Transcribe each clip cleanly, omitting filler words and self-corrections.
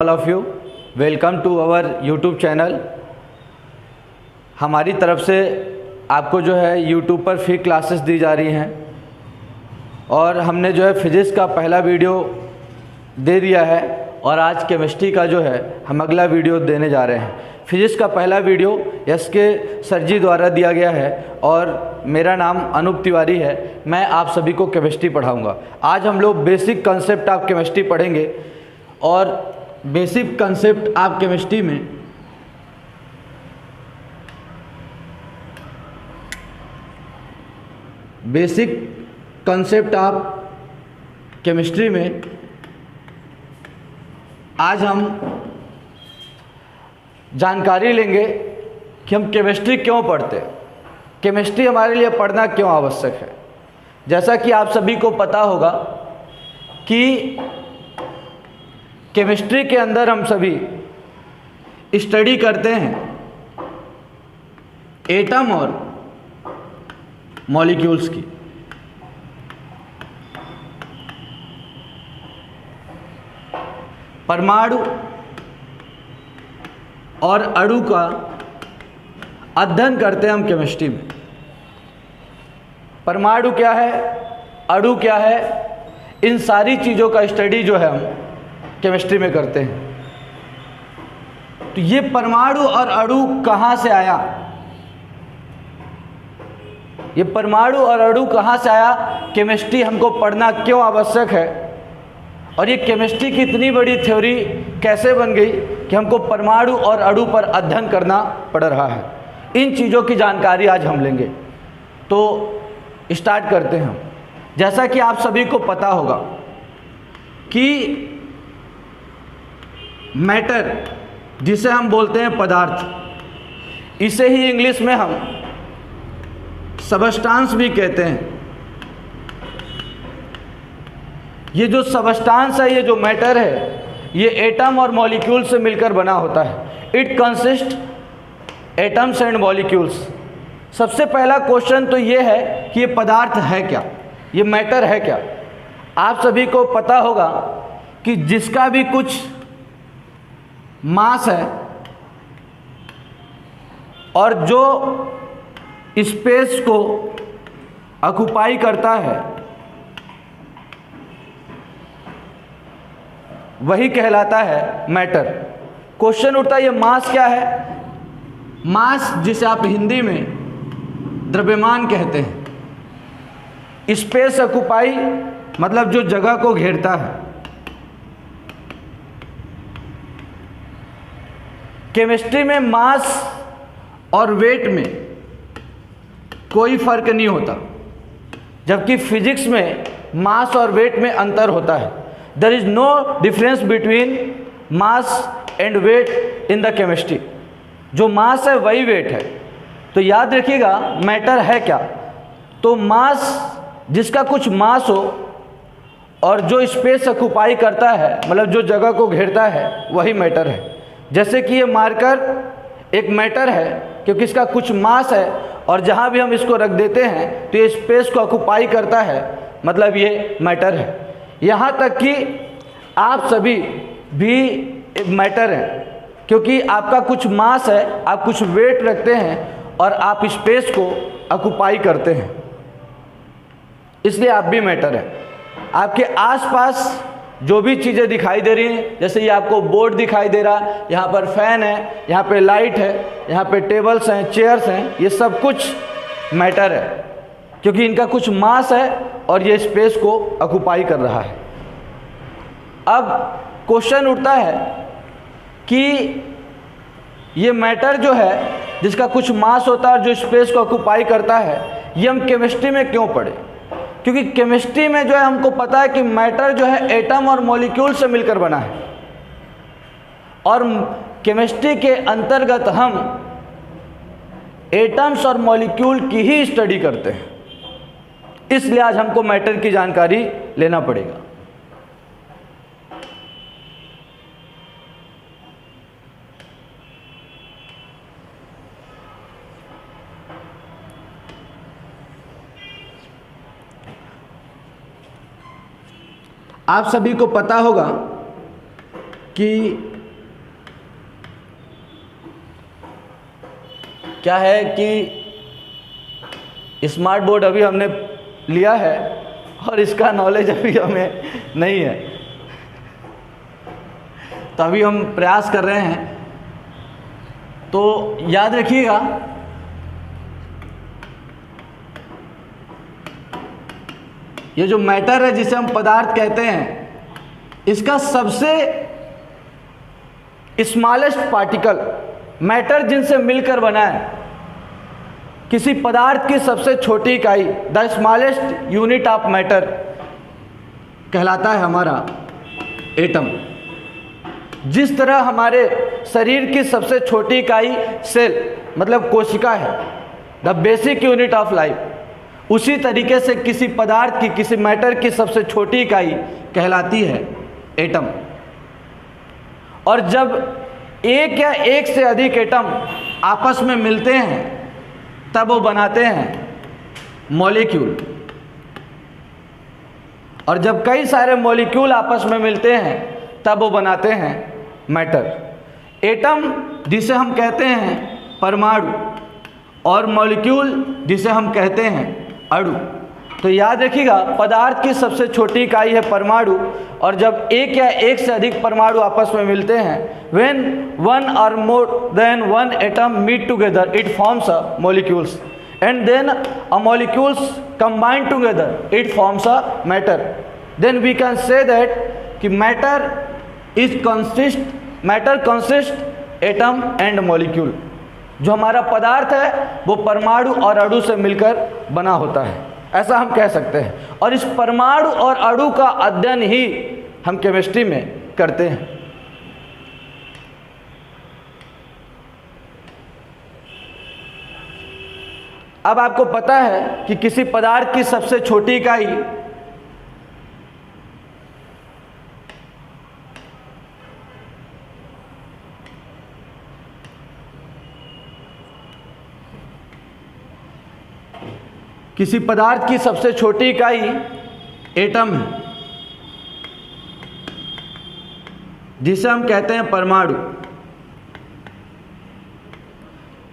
All of you welcome to our YouTube channel. हमारी तरफ से आपको जो है यूट्यूब पर फ्री क्लासेस दी जा रही हैं और हमने जो है फिज़िक्स का पहला वीडियो दे दिया है और आज केमिस्ट्री का जो है हम अगला वीडियो देने जा रहे हैं। फिज़िक्स का पहला वीडियो एस के सर जी द्वारा दिया गया है और मेरा नाम अनूप तिवारी है। मैं आप सभी को केमिस्ट्री पढ़ाऊँगा। आज हम लोग बेसिक कंसेप्ट ऑफ केमिस्ट्री पढ़ेंगे और बेसिक कंसेप्ट ऑफ केमिस्ट्री में बेसिक कंसेप्ट ऑफ केमिस्ट्री में आज हम जानकारी लेंगे कि हम केमिस्ट्री क्यों पढ़ते हैं, केमिस्ट्री हमारे लिए पढ़ना क्यों आवश्यक है। जैसा कि आप सभी को पता होगा कि केमिस्ट्री के अंदर हम सभी स्टडी करते हैं एटम और मॉलिक्यूल्स की। परमाणु और अणु का अध्ययन करते हैं हम केमिस्ट्री में। परमाणु क्या है, अणु क्या है, इन सारी चीज़ों का स्टडी जो है हम केमिस्ट्री में करते हैं। तो ये परमाणु और अणु कहाँ से आया, ये परमाणु और अणु कहाँ से आया, केमिस्ट्री हमको पढ़ना क्यों आवश्यक है और ये केमिस्ट्री की इतनी बड़ी थ्योरी कैसे बन गई कि हमको परमाणु और अणु पर अध्ययन करना पड़ रहा है। इन चीज़ों की जानकारी आज हम लेंगे। तो स्टार्ट करते हैं हम। जैसा कि आप सभी को पता होगा कि मैटर जिसे हम बोलते हैं पदार्थ, इसे ही इंग्लिश में हम सबस्टांस भी कहते हैं। ये जो सबस्टांस है, ये जो मैटर है, ये एटम और मॉलिक्यूल से मिलकर बना होता है। It consist atoms and molecules. सबसे पहला क्वेश्चन तो ये है कि ये पदार्थ है क्या, ये मैटर है क्या। आप सभी को पता होगा कि जिसका भी कुछ मास है और जो स्पेस को ऑक्युपाई करता है वही कहलाता है मैटर। क्वेश्चन उठता है ये मास क्या है। मास जिसे आप हिंदी में द्रव्यमान कहते हैं। स्पेस ऑक्युपाई मतलब जो जगह को घेरता है। केमिस्ट्री में मास और वेट में कोई फर्क नहीं होता, जबकि फिजिक्स में मास और वेट में अंतर होता है। There is no difference between mass and weight in the chemistry. जो मास है वही वेट है। तो याद रखिएगा मैटर है क्या, तो मास जिसका कुछ मास हो और जो स्पेस ऑक्युपाई करता है मतलब जो जगह को घेरता है वही मैटर है। जैसे कि ये मार्कर एक मैटर है क्योंकि इसका कुछ मास है और जहाँ भी हम इसको रख देते हैं तो ये स्पेस को ऑक्युपाई करता है, मतलब ये मैटर है। यहाँ तक कि आप सभी भी मैटर हैं क्योंकि आपका कुछ मास है, आप कुछ वेट रखते हैं और आप स्पेस को ऑक्युपाई करते हैं, इसलिए आप भी मैटर हैं। आपके आसपास जो भी चीज़ें दिखाई दे रही हैं, जैसे ये आपको बोर्ड दिखाई दे रहा है, यहाँ पर फैन है, यहाँ पे लाइट है, यहाँ पे टेबल्स हैं, चेयर्स हैं, ये सब कुछ मैटर है क्योंकि इनका कुछ मास है और ये स्पेस को ऑक्युपाई कर रहा है। अब क्वेश्चन उठता है कि ये मैटर जो है जिसका कुछ मास होता है और जो स्पेस को ऑक्युपाई करता है, ये हम केमिस्ट्री में क्यों पढ़े, क्योंकि केमिस्ट्री में जो है हमको पता है कि मैटर जो है एटम और मॉलिक्यूल से मिलकर बना है और केमिस्ट्री के अंतर्गत हम एटम्स और मॉलिक्यूल की ही स्टडी करते हैं। इसलिए आज हमको मैटर की जानकारी लेना पड़ेगा। आप सभी को पता होगा कि क्या है कि स्मार्ट बोर्ड अभी हमने लिया है और इसका नॉलेज अभी हमें नहीं है, तो अभी हम प्रयास कर रहे हैं। तो याद रखिएगा ये जो मैटर है जिसे हम पदार्थ कहते हैं, इसका सबसे स्मॉलेस्ट पार्टिकल मैटर जिनसे मिलकर बना है, किसी पदार्थ की सबसे छोटी इकाई the smallest unit of matter कहलाता है हमारा एटम। जिस तरह हमारे शरीर की सबसे छोटी इकाई सेल मतलब कोशिका है, the basic unit of life, उसी तरीके से किसी पदार्थ की, किसी मैटर की सबसे छोटी इकाई कहलाती है एटम। और जब एक या एक से अधिक एटम आपस में मिलते हैं तब वो बनाते हैं मॉलिक्यूल, और जब कई सारे मॉलिक्यूल आपस में मिलते हैं तब वो बनाते हैं मैटर। एटम जिसे हम कहते हैं परमाणु और मॉलिक्यूल जिसे हम कहते हैं अणु। तो याद रखिएगा पदार्थ की सबसे छोटी इकाई है परमाणु, और जब एक या एक से अधिक परमाणु आपस में मिलते हैं, when one or more than one atom meet together it forms a molecules, and then a molecules combine together it forms a matter. Then we can say that कि matter consists atom and molecule। जो हमारा पदार्थ है वो परमाणु और अणु से मिलकर बना होता है, ऐसा हम कह सकते हैं। और इस परमाणु और अणु का अध्ययन ही हम केमिस्ट्री में करते हैं। अब आपको पता है कि किसी पदार्थ की सबसे छोटी इकाई किसी पदार्थ की सबसे छोटी इकाई एटम है, जिसे हम कहते हैं परमाणु।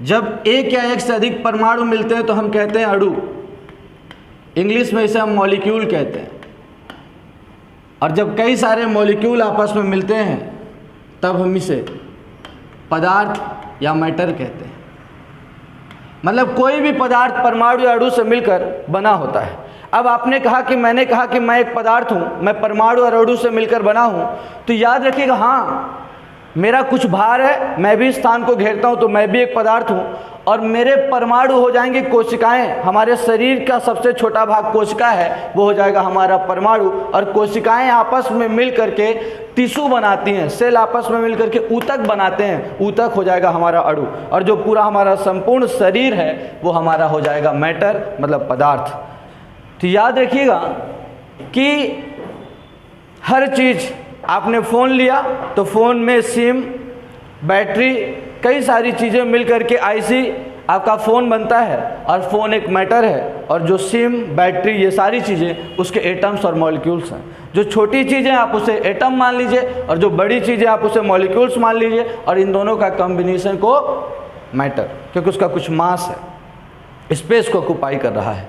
जब एक या एक से अधिक परमाणु मिलते हैं तो हम कहते हैं अणु, इंग्लिश में इसे हम मॉलिक्यूल कहते हैं। और जब कई सारे मॉलिक्यूल आपस में मिलते हैं तब हम इसे पदार्थ या मैटर कहते हैं। मतलब कोई भी पदार्थ परमाणु या अणु से मिलकर बना होता है। अब आपने कहा कि मैंने कहा कि मैं एक पदार्थ हूँ, मैं परमाणु और अणु से मिलकर बना हूँ, तो याद रखिएगा हाँ मेरा कुछ भार है, मैं भी स्थान को घेरता हूँ तो मैं भी एक पदार्थ हूँ, और मेरे परमाणु हो जाएंगे कोशिकाएं। हमारे शरीर का सबसे छोटा भाग कोशिका है, वो हो जाएगा हमारा परमाणु। और कोशिकाएं आपस में मिल करके टिश्यू बनाती हैं, सेल आपस में मिल करके ऊतक बनाते हैं, ऊतक हो जाएगा हमारा अणु। और जो पूरा हमारा संपूर्ण शरीर है वो हमारा हो जाएगा मैटर मतलब पदार्थ। तो याद रखिएगा कि हर चीज़, आपने फ़ोन लिया तो फ़ोन में सिम, बैटरी, कई सारी चीज़ें मिल करके आईसी आपका फ़ोन बनता है, और फ़ोन एक मैटर है। और जो सिम, बैटरी, ये सारी चीज़ें उसके एटम्स और मॉलिक्यूल्स हैं। जो छोटी चीज़ें आप उसे एटम मान लीजिए, और जो बड़ी चीज़ें आप उसे मॉलिक्यूल्स मान लीजिए, और इन दोनों का कॉम्बिनेशन को मैटर, क्योंकि उसका कुछ मास है, स्पेस को ऑक्युपाई कर रहा है।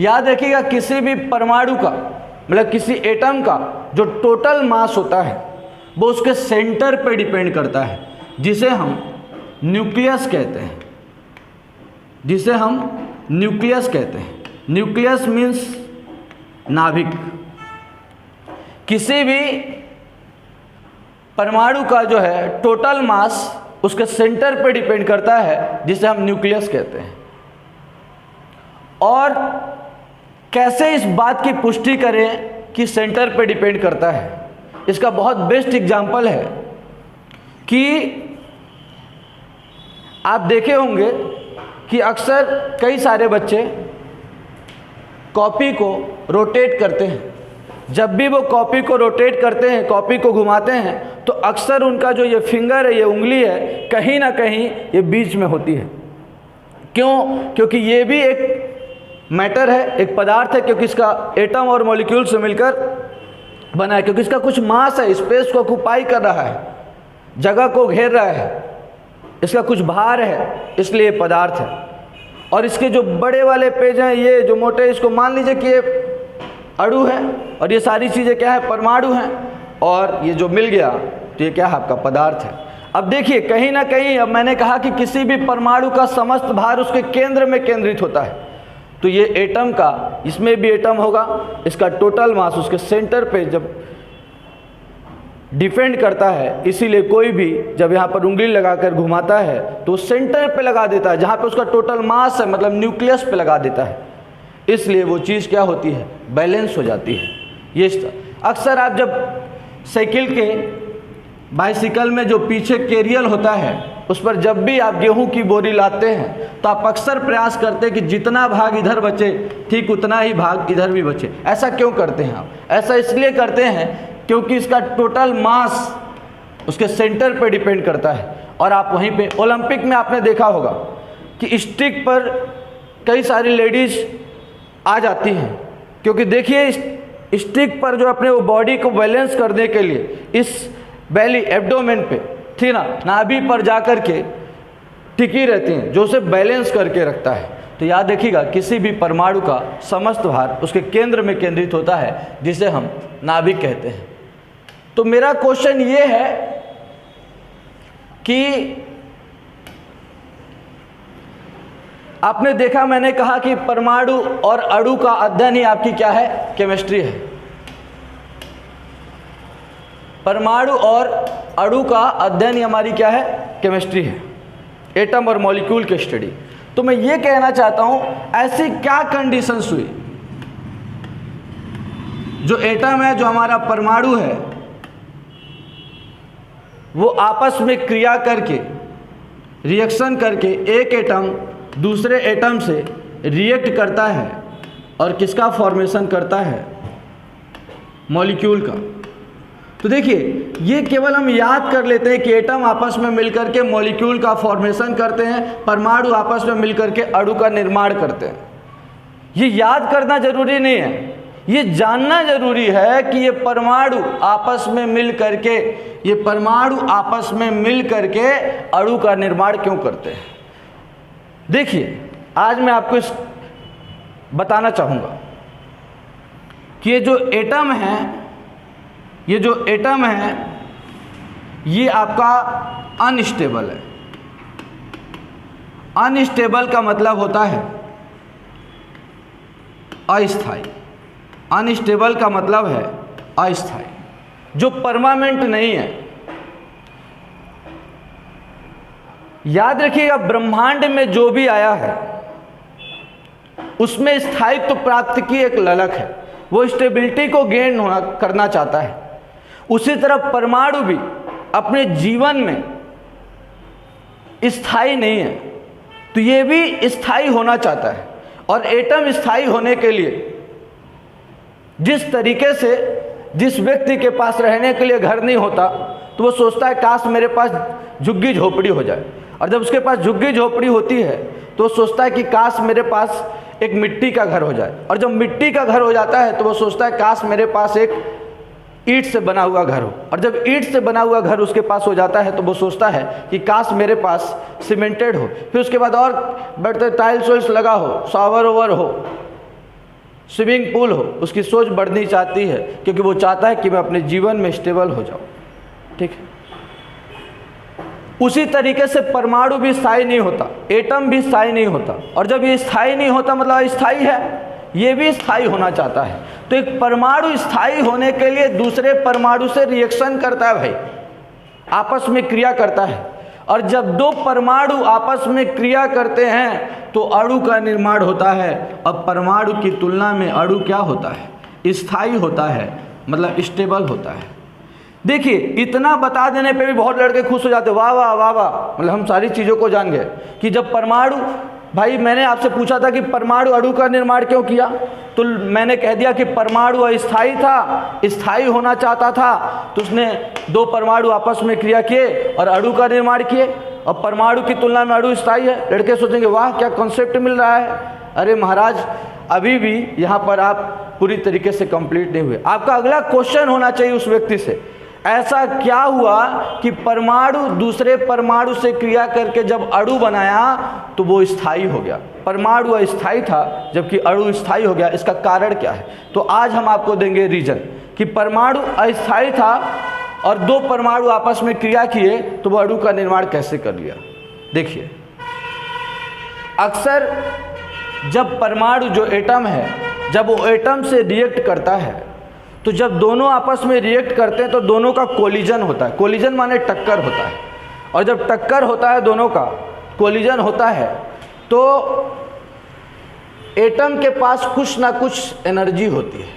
याद रखिएगा किसी भी परमाणु का मतलब किसी एटम का जो टोटल मास होता है वो उसके सेंटर पे डिपेंड करता है, जिसे हम न्यूक्लियस कहते हैं, जिसे हम न्यूक्लियस कहते हैं। न्यूक्लियस मीन्स नाभिक। किसी भी परमाणु का जो है टोटल मास उसके सेंटर पे डिपेंड करता है, जिसे हम न्यूक्लियस कहते हैं। और कैसे इस बात की पुष्टि करें कि सेंटर पे डिपेंड करता है, इसका बहुत बेस्ट एग्जाम्पल है कि आप देखे होंगे कि अक्सर कई सारे बच्चे कॉपी को रोटेट करते हैं। जब भी वो कॉपी को रोटेट करते हैं, कॉपी को घुमाते हैं, तो अक्सर उनका जो ये फिंगर है, ये उंगली है, कहीं ना कहीं ये बीच में होती है। क्यों? क्योंकि ये भी एक मैटर है, एक पदार्थ है, क्योंकि इसका एटम और मॉलिक्यूल से मिलकर बना है, क्योंकि इसका कुछ मास है, स्पेस को ऑक्युपाई कर रहा है, जगह को घेर रहा है, इसका कुछ भार है, इसलिए पदार्थ है। और इसके जो बड़े वाले पेज हैं, ये जो मोटे, इसको मान लीजिए कि ये अणु है, और ये सारी चीज़ें क्या है, परमाणु हैं, और ये जो मिल गया तो ये क्या है, आपका पदार्थ है। अब देखिए कहीं ना कहीं, अब मैंने कहा कि किसी भी परमाणु का समस्त भार उसके केंद्र में केंद्रित होता है, तो ये एटम का, इसमें भी एटम होगा, इसका टोटल मास उसके सेंटर पे जब डिपेंड करता है, इसीलिए कोई भी जब यहाँ पर उंगली लगाकर घुमाता है तो सेंटर पे लगा देता है, जहाँ पे उसका टोटल मास है, मतलब न्यूक्लियस पे लगा देता है, इसलिए वो चीज़ क्या होती है, बैलेंस हो जाती है। ये अक्सर आप जब साइकिल के, बाइसिकल में जो पीछे कैरियल होता है, उस पर जब भी आप गेहूं की बोरी लाते हैं तो आप अक्सर प्रयास करते हैं कि जितना भाग इधर बचे ठीक उतना ही भाग इधर भी बचे। ऐसा क्यों करते हैं आप? ऐसा इसलिए करते हैं क्योंकि इसका टोटल मास उसके सेंटर पे डिपेंड करता है। और आप वहीं पे ओलंपिक में आपने देखा होगा कि स्टिक पर कई सारी लेडीज़ आ जाती हैं, क्योंकि देखिए स्टिक पर जो अपने वो बॉडी को बैलेंस करने के लिए इस बेली एब्डोमेन पे, ठीक ना, नाभि पर जाकर के टिकी रहती हैं, जो उसे बैलेंस करके रखता है। तो याद रखिएगा, किसी भी परमाणु का समस्त भार उसके केंद्र में केंद्रित होता है, जिसे हम नाभिक कहते हैं। तो मेरा क्वेश्चन ये है कि आपने देखा, मैंने कहा कि परमाणु और अणु का अध्ययन ही आपकी क्या है, केमिस्ट्री है। परमाणु और अणु का अध्ययन ही हमारी क्या है, केमिस्ट्री है, एटम और मॉलिक्यूल की स्टडी। तो मैं ये कहना चाहता हूं, ऐसी क्या कंडीशंस हुई जो एटम है, जो हमारा परमाणु है, वो आपस में क्रिया करके, रिएक्शन करके एक एटम दूसरे एटम से रिएक्ट करता है और किसका फॉर्मेशन करता है, मॉलिक्यूल का। तो देखिए, ये केवल हम याद कर लेते हैं कि एटम आपस में मिलकर के मॉलिक्यूल का फॉर्मेशन करते हैं, परमाणु आपस में मिलकर के अणु का निर्माण करते हैं। ये याद करना जरूरी नहीं है, ये जानना जरूरी है कि ये परमाणु आपस में मिल करके, ये परमाणु आपस में मिल करके अणु का निर्माण क्यों करते हैं। देखिए, आज मैं आपको इस बताना चाहूँगा कि ये जो एटम है, ये जो एटम है, ये आपका अनस्टेबल है। अनस्टेबल का मतलब होता है अस्थायी। अनस्टेबल का मतलब है अस्थायी, जो परमानेंट नहीं है। याद रखिएगा, ब्रह्मांड में जो भी आया है उसमें स्थायित्व प्राप्त की एक ललक है, वो स्टेबिलिटी को गेन करना चाहता है। उसी तरह परमाणु भी अपने जीवन में स्थायी नहीं है, तो ये भी स्थायी होना चाहता है। और एटम स्थायी होने के लिए जिस तरीके से, जिस व्यक्ति के पास रहने के लिए घर नहीं होता तो वो सोचता है काश मेरे पास झुग्गी झोपड़ी हो जाए, और जब उसके पास झुग्गी झोपड़ी होती है तो वो सोचता है कि काश मेरे पास एक मिट्टी का घर हो जाए, और जब मिट्टी का घर हो जाता है तो वो सोचता है काश मेरे पास एक ईंट से बना हुआ घर हो, और जब ईंट से बना हुआ घर उसके पास हो जाता है तो वो सोचता है कि काश मेरे पास सीमेंटेड हो, फिर उसके बाद और बढ़ते टाइल्स वाइल्स लगा हो, शावर ओवर हो, स्विमिंग पूल हो। उसकी सोच बढ़नी चाहती है क्योंकि वो चाहता है कि मैं अपने जीवन में स्टेबल हो जाऊँ, ठीक है। उसी तरीके से परमाणु भी स्थायी नहीं होता, एटम भी स्थायी नहीं होता, और जब ये स्थायी नहीं होता मतलब अस्थायी है, ये भी स्थायी होना चाहता है। तो एक परमाणु स्थायी होने के लिए दूसरे परमाणु से रिएक्शन करता है भाई, आपस में क्रिया करता है, और जब दो परमाणु आपस में क्रिया करते हैं तो अणु का निर्माण होता है। अब परमाणु की तुलना में अणु क्या होता है, स्थायी होता है, मतलब स्टेबल होता है। देखिए, इतना बता देने पे भी बहुत लड़के खुश हो जाते, वाह वाह वाह वाह, मतलब हम सारी चीज़ों को जान गए कि जब परमाणु, भाई मैंने आपसे पूछा था कि परमाणु अणु का निर्माण क्यों किया, तो मैंने कह दिया कि परमाणु अस्थायी था, स्थायी होना चाहता था, तो उसने दो परमाणु आपस में क्रिया किए और अणु का निर्माण किए। और परमाणु की तुलना में अणु स्थायी है। लड़के सोचेंगे वाह क्या कॉन्सेप्ट मिल रहा है। अरे महाराज, अभी भी यहाँ पर आप पूरी तरीके से कंप्लीट नहीं हुए। आपका अगला क्वेश्चन होना चाहिए उस व्यक्ति से, ऐसा क्या हुआ कि परमाणु दूसरे परमाणु से क्रिया करके जब अणु बनाया तो वो स्थायी हो गया। परमाणु अस्थायी था जबकि अणु स्थायी हो गया, इसका कारण क्या है? तो आज हम आपको देंगे रीजन कि परमाणु अस्थायी था और दो परमाणु आपस में क्रिया किए तो वो अणु का निर्माण कैसे कर लिया। देखिए, अक्सर जब परमाणु जो एटम है, जब वो एटम से रिएक्ट करता है तो जब दोनों आपस में रिएक्ट करते हैं तो दोनों का कोलिजन होता है। कोलिजन माने टक्कर होता है, और जब टक्कर होता है, दोनों का कोलिजन होता है, तो एटम के पास कुछ ना कुछ एनर्जी होती है।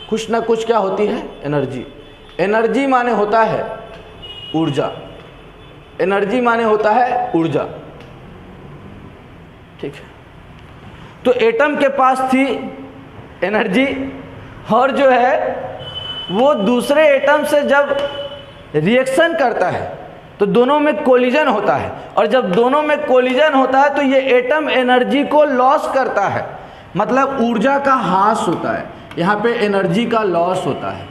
कुछ ना कुछ क्या होती है? एनर्जी। एनर्जी माने होता है ऊर्जा। एनर्जी माने होता है ऊर्जा, ठीक है। तो एटम के पास थी एनर्जी, और जो है वो दूसरे एटम से जब रिएक्शन करता है तो दोनों में कोलिजन होता है, और जब दोनों में कोलिजन होता है तो ये एटम एनर्जी को लॉस करता है, मतलब ऊर्जा का ह्रास होता है। यहाँ पे एनर्जी का लॉस होता है।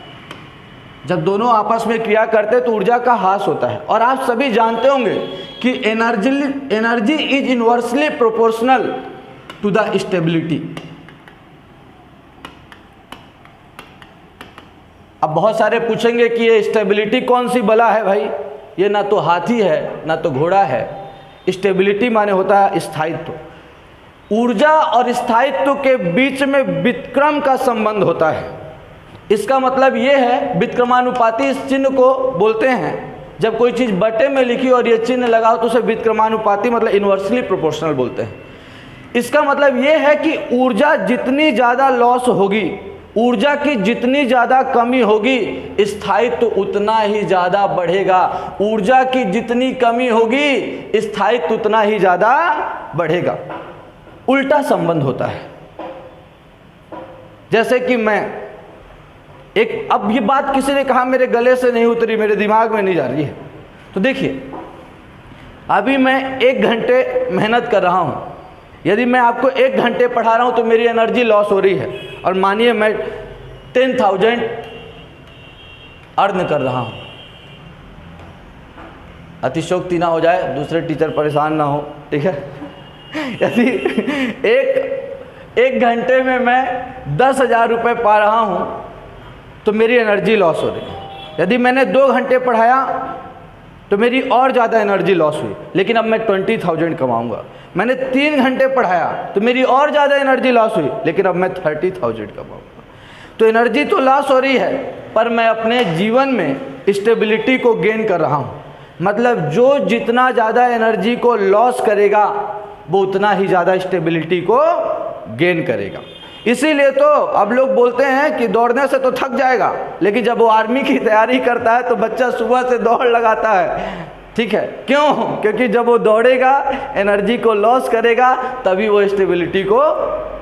जब दोनों आपस में क्रिया करते हैं तो ऊर्जा का ह्रास होता है। और आप सभी जानते होंगे कि energy is inversely proportional to the stability. अब बहुत सारे पूछेंगे कि ये स्टेबिलिटी कौन सी बला है भाई, ये ना तो हाथी है ना तो घोड़ा है। स्टेबिलिटी माने होता है स्थायित्व। ऊर्जा और स्थायित्व के बीच में व्युत्क्रम का संबंध होता है। इसका मतलब ये है, व्युत्क्रमानुपाती इस चिन्ह को बोलते हैं। जब कोई चीज़ बटे में लिखी और ये चिन्ह लगाओ तो उसे व्युत्क्रमानुपाती मतलब इनवर्सली प्रोपोर्शनल बोलते हैं। इसका मतलब ये है कि ऊर्जा जितनी ज़्यादा लॉस होगी, ऊर्जा की जितनी ज़्यादा कमी होगी, स्थायित्व उतना ही ज़्यादा बढ़ेगा। ऊर्जा की जितनी कमी होगी, स्थायित्व उतना ही ज़्यादा बढ़ेगा। उल्टा संबंध होता है। जैसे कि मैं एक, अब ये बात किसी ने कहा मेरे गले से नहीं उतरी, मेरे दिमाग में नहीं जा रही है। तो देखिए, अभी मैं 1 घंटे मेहनत कर रहा हूँ। यदि मैं आपको 1 घंटे पढ़ा रहा हूँ तो मेरी एनर्जी लॉस हो रही है, और मानिए मैं 10,000 अर्न कर रहा हूँ। अतिशयोक्ति ना हो जाए, दूसरे टीचर परेशान ना हो, ठीक है। यदि एक घंटे में मैं 10,000 रुपये पा रहा हूँ तो मेरी एनर्जी लॉस हो रही है। यदि मैंने 2 घंटे पढ़ाया तो मेरी और ज़्यादा एनर्जी लॉस हुई, लेकिन अब मैं 20,000 कमाऊँगा। मैंने 3 घंटे पढ़ाया तो मेरी और ज़्यादा एनर्जी लॉस हुई, लेकिन अब मैं 30,000 कमाऊँगा। तो एनर्जी तो लॉस हो रही है, पर मैं अपने जीवन में स्टेबिलिटी को गेन कर रहा हूँ। मतलब जो जितना ज़्यादा एनर्जी को लॉस करेगा वो उतना ही ज़्यादा स्टेबिलिटी को गेन करेगा। इसीलिए तो अब लोग बोलते हैं कि दौड़ने से तो थक जाएगा, लेकिन जब वो आर्मी की तैयारी करता है तो बच्चा सुबह से दौड़ लगाता है, ठीक है। क्यों? क्योंकि जब वो दौड़ेगा, एनर्जी को लॉस करेगा, तभी वो स्टेबिलिटी को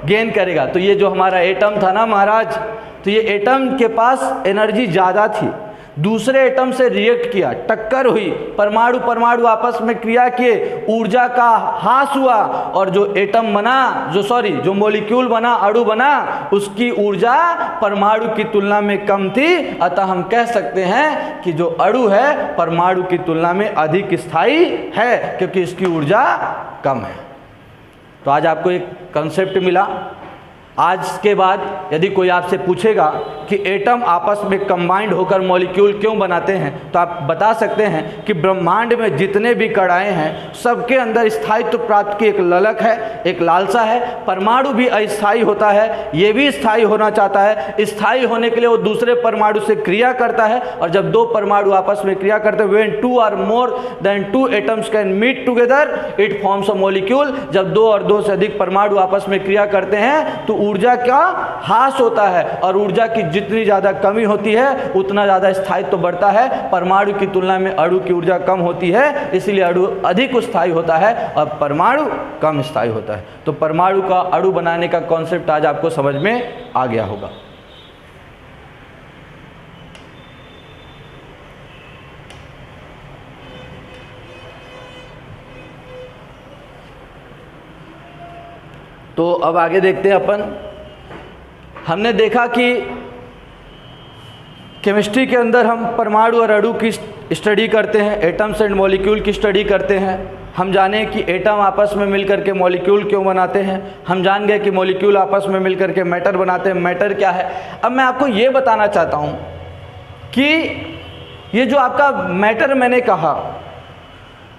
गेन करेगा। तो ये जो हमारा एटम था ना महाराज, तो ये एटम के पास एनर्जी ज़्यादा थी, दूसरे एटम से रिएक्ट किया, टक्कर हुई, परमाणु परमाणु आपस में क्रिया किए, ऊर्जा का ह्रास हुआ, और जो एटम बना, जो मॉलिक्यूल बना, अणु बना, उसकी ऊर्जा परमाणु की तुलना में कम थी। अतः हम कह सकते हैं कि जो अणु है परमाणु की तुलना में अधिक स्थायी है, क्योंकि इसकी ऊर्जा कम है। तो आज आपको एक कंसेप्ट मिला। आज के बाद यदि कोई आपसे पूछेगा कि एटम आपस में कंबाइंड होकर मॉलिक्यूल क्यों बनाते हैं, तो आप बता सकते हैं कि ब्रह्मांड में जितने भी कणाएं हैं सबके अंदर स्थायित्व प्राप्त की एक ललक है, एक लालसा है। परमाणु भी अस्थायी होता है, ये भी स्थायी होना चाहता है। स्थायी होने के लिए वो दूसरे परमाणु से क्रिया करता है, और जब 2 परमाणु आपस में क्रिया करते हैं, when 2 or more than 2 atoms can meet together it forms a molecule. जब 2 और 2 से अधिक परमाणु आपस में क्रिया करते हैं तो ऊर्जा का ह्रास होता है, और ऊर्जा की जितनी ज़्यादा कमी होती है उतना ज़्यादा स्थायित्व बढ़ता है। परमाणु की तुलना में अणु की ऊर्जा कम होती है, इसलिए अणु अधिक स्थायी होता है और परमाणु कम स्थायी होता है। तो परमाणु का अणु बनाने का कॉन्सेप्ट आज आपको समझ में आ गया होगा। तो अब आगे देखते हैं अपन हमने देखा कि केमिस्ट्री के अंदर हम परमाणु और अणु की स्टडी करते हैं, एटम्स एंड मॉलिक्यूल की स्टडी करते हैं। हम जाने कि एटम आपस में मिलकर के मॉलिक्यूल क्यों बनाते हैं, हम जान गए कि मॉलिक्यूल आपस में मिलकर के मैटर बनाते हैं, मैटर क्या है। अब मैं आपको ये बताना चाहता हूँ कि ये जो आपका मैटर मैंने कहा,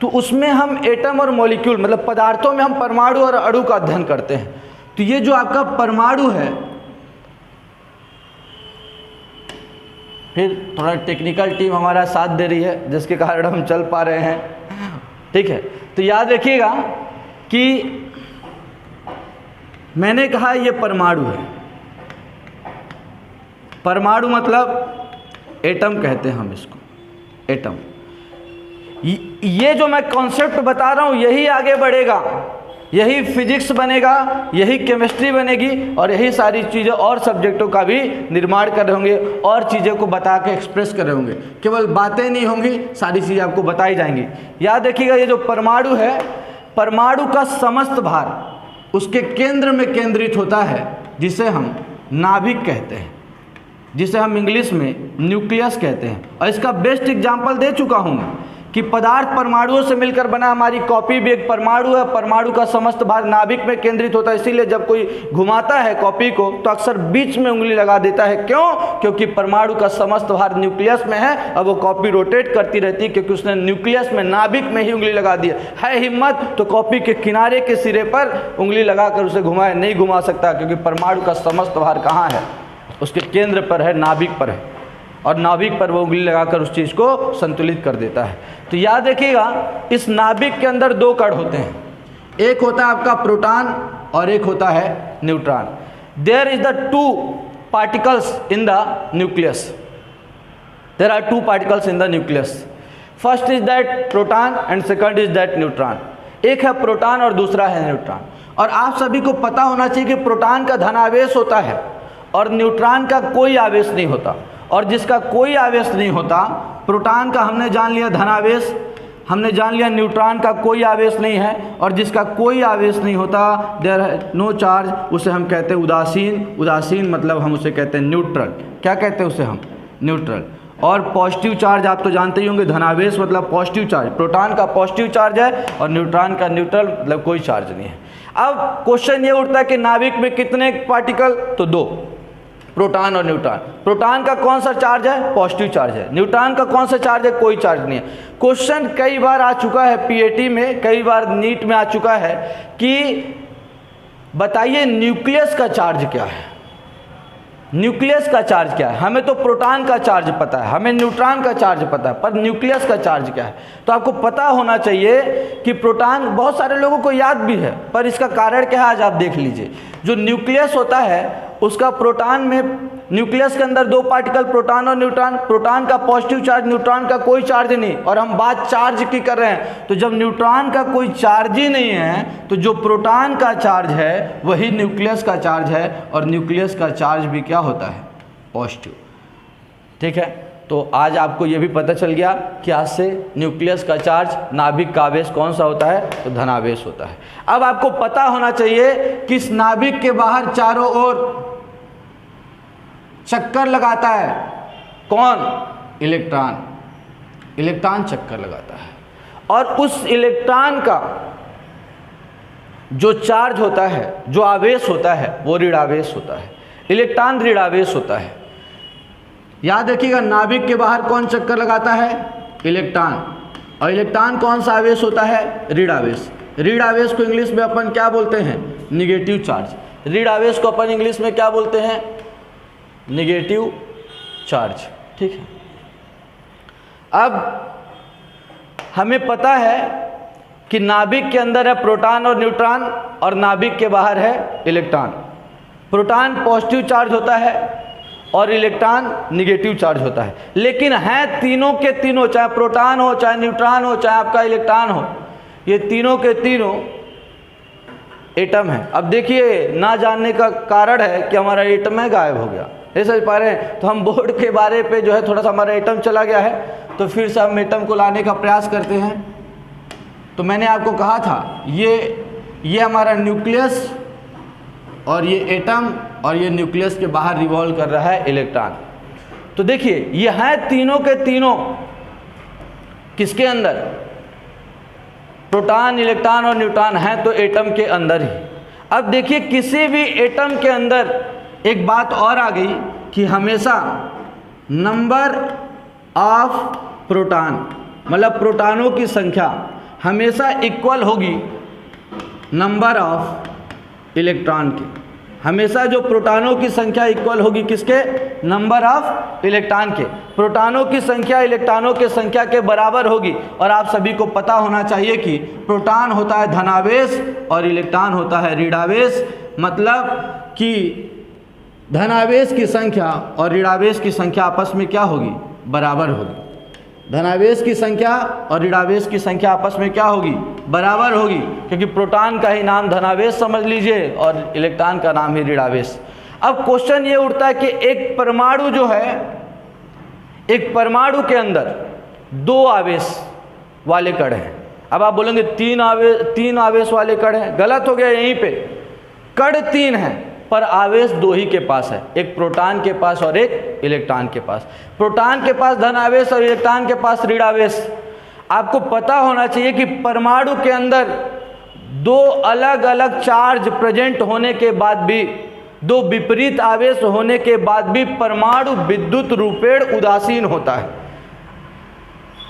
तो उसमें हम एटम और मॉलिक्यूल मतलब पदार्थों में हम परमाणु और अणु का अध्ययन करते हैं। तो ये जो आपका परमाणु है, फिर थोड़ा टेक्निकल टीम हमारा साथ दे रही है जिसके कारण हम चल पा रहे हैं, ठीक है। तो याद रखिएगा कि मैंने कहा ये परमाणु है। परमाणु मतलब एटम कहते हैं हम इसको, एटम। ये जो मैं कॉन्सेप्ट बता रहा हूँ यही आगे बढ़ेगा, यही फिजिक्स बनेगा, यही केमिस्ट्री बनेगी और यही सारी चीज़ें और सब्जेक्टों का भी निर्माण कर रहे होंगे और चीज़ों को बता के एक्सप्रेस कर रहे होंगे। केवल बातें नहीं होंगी, सारी चीज़ें आपको बताई जाएंगी। याद रखिएगा ये जो परमाणु है, परमाणु का समस्त भार उसके केंद्र में केंद्रित होता है, जिसे हम नाभिक कहते हैं, जिसे हम इंग्लिश में न्यूक्लियस कहते हैं। और इसका बेस्ट एग्जाम्पल दे चुका हूँ मैं कि पदार्थ परमाणुओं से मिलकर बना, हमारी कॉपी भी एक परमाणु है। परमाणु का समस्त भार नाभिक में केंद्रित होता है, इसीलिए जब कोई घुमाता है कॉपी को तो अक्सर बीच में उंगली लगा देता है। क्यों? क्योंकि परमाणु का समस्त भार न्यूक्लियस में है और वो कॉपी रोटेट करती रहती है, क्योंकि उसने न्यूक्लियस में, नाभिक में ही उंगली लगा दी है। हिम्मत तो कॉपी के किनारे के सिरे पर उंगली लगाकर उसे घुमाए, नहीं घुमा सकता, क्योंकि परमाणु का समस्त भार कहाँ है? उसके केंद्र पर है, नाभिक पर है, और नाभिक पर वो उंगली लगाकर उस चीज़ को संतुलित कर देता है। तो याद रखिएगा इस नाभिक के अंदर दो कण होते हैं, एक होता है आपका प्रोटॉन और एक होता है neutron. There is the two particles in the nucleus, there are two particles in the nucleus. First is that proton and second is that neutron. एक है प्रोटॉन और दूसरा है न्यूट्रॉन। और आप सभी को पता होना चाहिए कि प्रोटॉन का धनावेश होता है और न्यूट्रॉन का कोई आवेश नहीं होता। और जिसका कोई आवेश नहीं होता, प्रोटॉन का हमने जान लिया धनावेश, हमने जान लिया न्यूट्रॉन का कोई आवेश नहीं है, और जिसका कोई आवेश नहीं होता, देयर है नो चार्ज, उसे हम कहते हैं उदासीन। उदासीन मतलब हम उसे कहते हैं न्यूट्रल। क्या कहते हैं उसे हम? न्यूट्रल। और पॉजिटिव चार्ज आप तो जानते ही होंगे, धनावेश मतलब पॉजिटिव चार्ज। प्रोटॉन का पॉजिटिव चार्ज है और न्यूट्रॉन का न्यूट्रल मतलब कोई चार्ज नहीं है। अब क्वेश्चन ये उठता है कि नाभिक में कितने पार्टिकल? तो दो, प्रोटॉन और न्यूट्रॉन। प्रोटॉन का कौन सा चार्ज है? पॉजिटिव चार्ज है। न्यूट्रॉन का कौन सा चार्ज है? कोई चार्ज नहीं है। क्वेश्चन कई बार आ चुका है पीएटी में, कई बार नीट में आ चुका है कि बताइए न्यूक्लियस का चार्ज क्या है? न्यूक्लियस का चार्ज क्या है? हमें तो प्रोटॉन का चार्ज पता है, हमें न्यूट्रॉन का चार्ज पता है, पर न्यूक्लियस का चार्ज क्या है? तो आपको पता होना चाहिए कि प्रोटॉन बहुत सारे लोगों को याद भी है, पर इसका कारण क्या है आज आप देख लीजिए। जो न्यूक्लियस होता है उसका प्रोटॉन में, न्यूक्लियस के अंदर दो पार्टिकल प्रोटॉन और न्यूट्रॉन। प्रोटॉन का पॉजिटिव चार्ज, न्यूट्रॉन का कोई चार्ज नहीं। और हम बात चार्ज की कर रहे हैं, तो जब न्यूट्रॉन का कोई चार्ज ही नहीं है तो जो प्रोटॉन का चार्ज है वही न्यूक्लियस का चार्ज है, और न्यूक्लियस का चार्ज भी क्या होता है? पॉजिटिव। ठीक है, तो आज आपको ये भी पता चल गया कि आज से न्यूक्लियस का चार्ज, नाभिक का आवेश कौन सा होता है? तो धनावेश होता है। अब आपको पता होना चाहिए कि इस नाभिक के बाहर चारों ओर चक्कर लगाता है कौन? इलेक्ट्रॉन। इलेक्ट्रॉन चक्कर लगाता है, और उस इलेक्ट्रॉन का जो चार्ज होता है, जो आवेश होता है, वो ऋणावेश होता है। इलेक्ट्रॉन ऋणावेश होता है। याद रखिएगा नाभिक के बाहर कौन चक्कर लगाता है? इलेक्ट्रॉन। और इलेक्ट्रॉन कौन सा आवेश होता है? ऋणावेश। ऋणावेश को इंग्लिश में अपन क्या बोलते हैं? Negative charge. ऋणावेश को अपन इंग्लिश में क्या बोलते हैं? Negative charge. ठीक है, अब हमें पता है कि नाभिक के अंदर है प्रोटॉन और न्यूट्रॉन, और नाभिक के बाहर है इलेक्ट्रॉन। प्रोटॉन पॉजिटिव चार्ज होता है और इलेक्ट्रॉन निगेटिव चार्ज होता है, लेकिन हैं तीनों के तीनों, चाहे प्रोटॉन हो, चाहे न्यूट्रॉन हो, चाहे आपका इलेक्ट्रॉन हो, ये तीनों के तीनों एटम है। अब देखिए, ना जानने का कारण है कि हमारा एटम है गायब हो गया, ये समझ पा रहे हैं? तो हम बोर्ड के बारे पे जो है थोड़ा सा हमारा एटम चला गया है, तो फिर से हम एटम को लाने का प्रयास करते हैं। तो मैंने आपको कहा था ये हमारा न्यूक्लियस और ये एटम और ये न्यूक्लियस के बाहर रिवॉल्व कर रहा है इलेक्ट्रॉन। तो देखिए ये हैं तीनों के तीनों किसके अंदर, प्रोटॉन, इलेक्ट्रॉन और न्यूट्रॉन हैं तो एटम के अंदर ही। अब देखिए किसी भी एटम के अंदर एक बात और आ गई कि हमेशा नंबर ऑफ प्रोटॉन, मतलब प्रोटॉनों की संख्या हमेशा इक्वल होगी नंबर ऑफ इलेक्ट्रॉन की। हमेशा जो प्रोटॉनों की संख्या इक्वल होगी किसके, नंबर ऑफ इलेक्ट्रॉन के। प्रोटॉनों की संख्या इलेक्ट्रॉनों के संख्या के बराबर होगी। और आप सभी को पता होना चाहिए कि प्रोटॉन होता है धनावेश और इलेक्ट्रॉन होता है ऋणावेश। मतलब कि धनावेश की संख्या और ऋणावेश की संख्या आपस में क्या होगी, बराबर होगी। धनावेश की संख्या और ऋणावेश की संख्या आपस में क्या होगी, बराबर होगी, क्योंकि प्रोटॉन का ही नाम धनावेश समझ लीजिए और इलेक्ट्रॉन का नाम ही ऋणावेश। अब क्वेश्चन ये उठता है कि एक परमाणु जो है, एक परमाणु के अंदर 2 आवेश वाले कण हैं। अब आप बोलेंगे 3 आवेश वाले कण हैं, गलत हो गया। यहीं पे कण 3 हैं पर आवेश 2 ही के पास है, एक प्रोटॉन के पास और एक इलेक्ट्रॉन के पास। प्रोटॉन के पास धन आवेश और इलेक्ट्रॉन के पास ऋण आवेश। आपको पता होना चाहिए कि परमाणु के अंदर 2 अलग अलग चार्ज प्रेजेंट होने के बाद भी, 2 विपरीत आवेश होने के बाद भी परमाणु विद्युत रूपेण उदासीन होता है।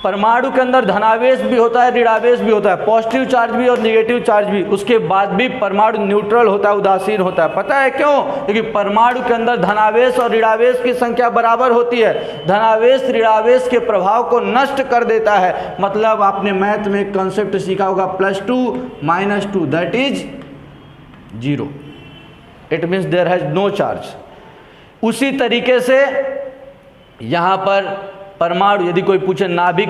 परमाणु के अंदर धनावेश भी होता है, ऋणावेश भी होता है, पॉजिटिव चार्ज भी और नेगेटिव चार्ज भी, उसके बाद भी परमाणु न्यूट्रल होता है, उदासीन होता है। पता है क्यों? क्योंकि परमाणु के अंदर धनावेश और ऋणावेश की संख्या बराबर होती है। धनावेश ऋणावेश के प्रभाव को नष्ट कर देता है। मतलब आपने मैथ में एक कॉन्सेप्ट सीखा होगा, +2 - 2 that is 0, it means there has no charge. उसी तरीके से यहाँ पर परमाणु, यदि कोई पूछे नाभिक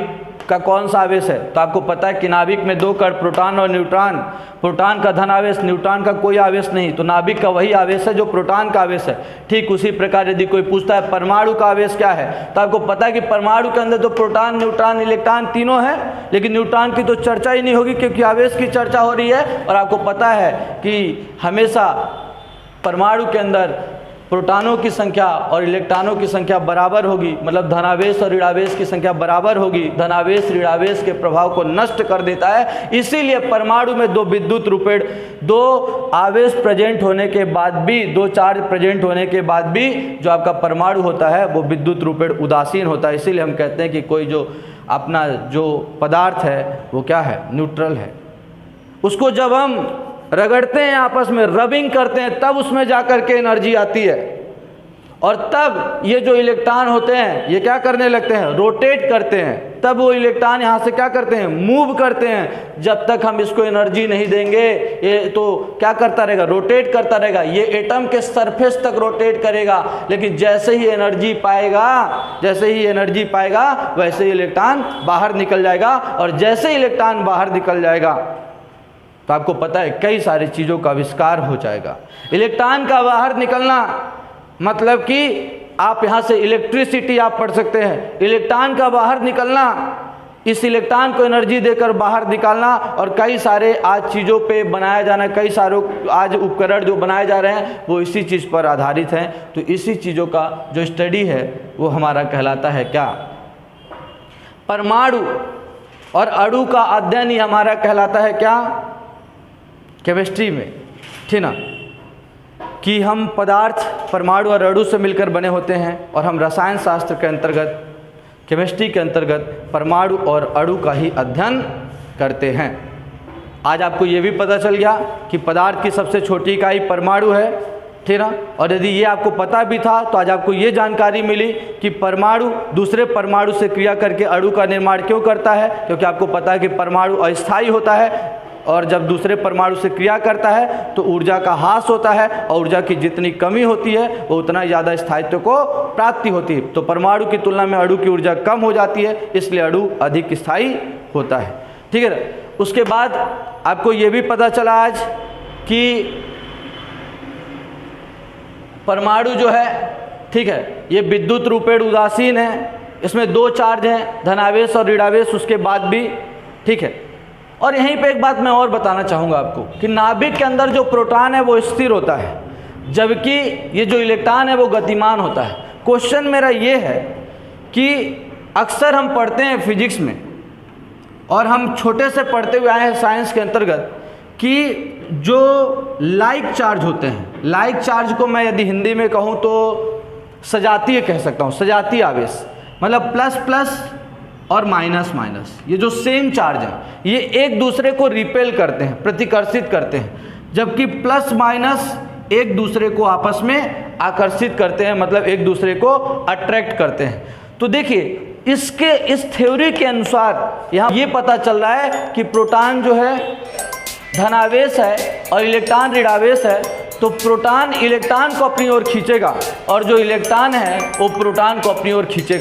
का कौन सा आवेश है, तो आपको पता है कि नाभिक में 2 कण, प्रोटॉन और न्यूट्रॉन। प्रोटॉन का धन आवेश, न्यूट्रॉन का कोई आवेश नहीं, तो नाभिक का वही आवेश है जो प्रोटॉन का आवेश है। ठीक उसी प्रकार यदि कोई पूछता है परमाणु का आवेश क्या है, तो आपको पता है कि परमाणु के अंदर तो प्रोटॉन, न्यूट्रॉन, इलेक्ट्रॉन तीनों है, लेकिन न्यूट्रॉन की तो चर्चा ही नहीं होगी क्योंकि आवेश की चर्चा हो रही है। और आपको पता है कि हमेशा परमाणु के अंदर प्रोटॉनों की संख्या और इलेक्ट्रॉनों की संख्या बराबर होगी, मतलब धनावेश और ऋणावेश की संख्या बराबर होगी। धनावेश ऋणावेश के प्रभाव को नष्ट कर देता है। इसीलिए परमाणु में 2 विद्युत रूपेण, 2 आवेश प्रेजेंट होने के बाद भी, 2 चार्ज प्रेजेंट होने के बाद भी जो आपका परमाणु होता है वो विद्युत रूपेण उदासीन होता है। इसीलिए हम कहते हैं कि कोई जो अपना जो पदार्थ है वो क्या है, न्यूट्रल है। उसको जब हम रगड़ते हैं, आपस में रबिंग करते हैं, तब उसमें जाकर के एनर्जी आती है। और तब ये जो इलेक्ट्रॉन होते हैं ये क्या करने लगते हैं, रोटेट करते हैं। तब वो इलेक्ट्रॉन यहाँ से क्या करते हैं, मूव करते हैं। जब तक हम इसको एनर्जी नहीं देंगे ये तो क्या करता रहेगा, रोटेट करता रहेगा। ये एटम के सरफेस तक रोटेट करेगा, लेकिन जैसे ही एनर्जी पाएगा वैसे ही इलेक्ट्रॉन बाहर निकल जाएगा। और जैसे ही इलेक्ट्रॉन बाहर निकल जाएगा तो आपको पता है कई सारी चीज़ों का आविष्कार हो जाएगा। इलेक्ट्रॉन का बाहर निकलना मतलब कि आप यहाँ से इलेक्ट्रिसिटी आप पढ़ सकते हैं। इलेक्ट्रॉन का बाहर निकलना, इस इलेक्ट्रॉन को एनर्जी देकर बाहर निकालना, और कई सारे आज चीज़ों पे बनाया जाना, कई सारे आज उपकरण जो बनाए जा रहे हैं वो इसी चीज़ पर आधारित हैं। तो इसी चीज़ों का जो स्टडी है वो हमारा कहलाता है क्या, परमाणु और अणु का अध्ययन ही हमारा कहलाता है क्या, केमिस्ट्री में, ठीक ना, कि हम पदार्थ परमाणु और अणु से मिलकर बने होते हैं। और हम रसायन शास्त्र के अंतर्गत, केमिस्ट्री के अंतर्गत परमाणु और अणु का ही अध्ययन करते हैं। आज आपको ये भी पता चल गया कि पदार्थ की सबसे छोटी इकाई परमाणु है, ठीक ना। और यदि ये आपको पता भी था तो आज आपको ये जानकारी मिली कि परमाणु दूसरे परमाणु से क्रिया करके अणु का निर्माण क्यों करता है, क्योंकि आपको पता है कि परमाणु अस्थायी होता है और जब दूसरे परमाणु से क्रिया करता है तो ऊर्जा का ह्रास होता है, और ऊर्जा की जितनी कमी होती है वो उतना ज़्यादा स्थायित्व को प्राप्ति होती है। तो परमाणु की तुलना में अणु की ऊर्जा कम हो जाती है, इसलिए अणु अधिक स्थायी होता है, ठीक है। उसके बाद आपको ये भी पता चला आज कि परमाणु जो है, ठीक है, ये विद्युत रूपेण उदासीन है। इसमें 2 चार्ज हैं, धनावेश और ऋणावेश, उसके बाद भी, ठीक है। और यहीं पे एक बात मैं और बताना चाहूँगा आपको कि नाभिक के अंदर जो प्रोटॉन है वो स्थिर होता है। जबकि ये जो इलेक्ट्रॉन है वो गतिमान होता है। क्वेश्चन मेरा ये है कि अक्सर हम पढ़ते हैं फिजिक्स में, और हम छोटे से पढ़ते हुए आए हैं साइंस के अंतर्गत, कि जो लाइक चार्ज होते हैं, लाइक चार्ज को मैं यदि हिंदी में कहूँ तो सजातीय कह सकता हूँ, सजातीय आवेश, मतलब प्लस प्लस और माइनस माइनस, ये जो सेम चार्ज है ये एक दूसरे को रिपेल करते हैं, प्रतिकर्षित करते हैं, जबकि प्लस माइनस एक दूसरे को आपस में आकर्षित करते हैं, मतलब एक दूसरे को अट्रैक्ट करते हैं। तो देखिए इसके इस थ्योरी के अनुसार यहाँ ये पता चल रहा है कि प्रोटॉन जो है धनावेश है और इलेक्ट्रॉन ऋणावेश है, तो प्रोटॉन इलेक्ट्रॉन को अपनी ओर खींचेगा और जो इलेक्ट्रॉन है वो प्रोटॉन को अपनी ओर खींचेगा।